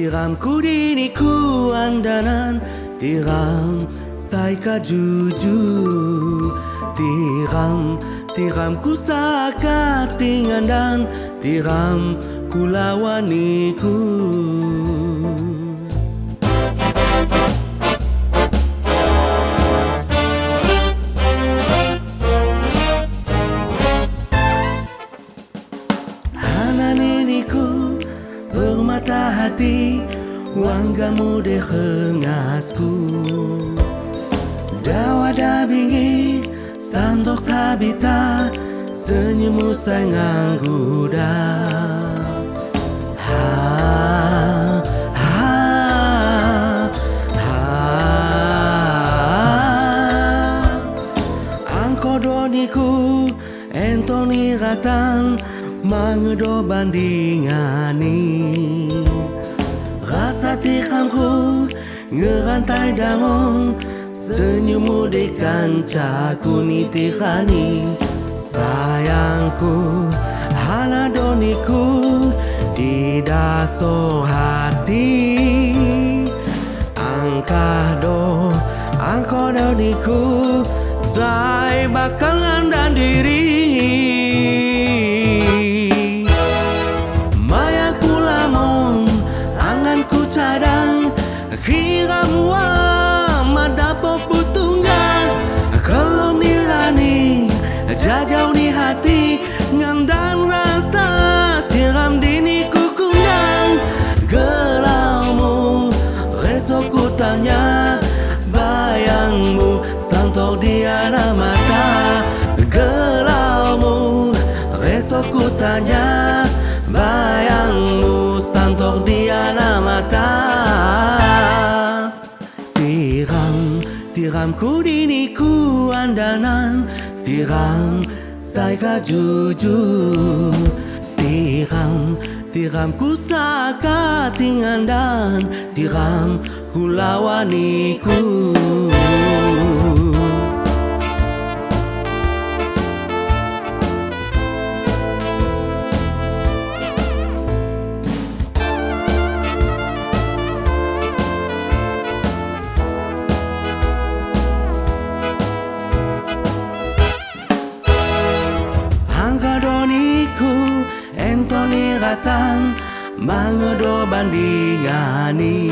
Tiramku diniku andanan, tiram saika jujur. Tiramku saka tingandan, tiram kulawaniku. Hananiniku bermata hati, wanggamu de hengasku. Dawada bingi sandok tabita, senyummu sangat guda. Angko doniku entoni rasan, mangedo bandingani. Rasa tikanku ngerantai dangong, senyummu di kancaku nitirani. Sayangku hana doniku di daso hati. Angko doniku saya bakal ngandang diri. Mayaku lamong anganku cadang, kiramu madapo putungan. Kalau nirani jajau ni hati, ngandang rasa tiram diniku kundang. Gelaumu resok ku tanya, bayangmu santok di anak mata. Gelaumu resok ku tanya, bayangmu santok di anak mata. Tiramku diniku andanan, tiram saika jujur. Tiramku saka tingandan, tiram kulawaniku. Doniku entoni rasan, mangedo bandingani.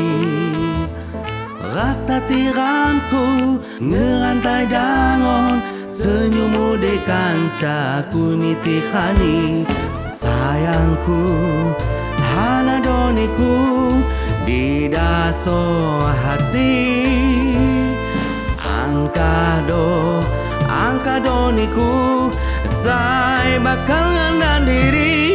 Rasa tiramku ngerantai dangon, senyummu de kancaku nitihani. Sayangku hana doniku di daso hati. Angka doniku saya bakal ngandang diri.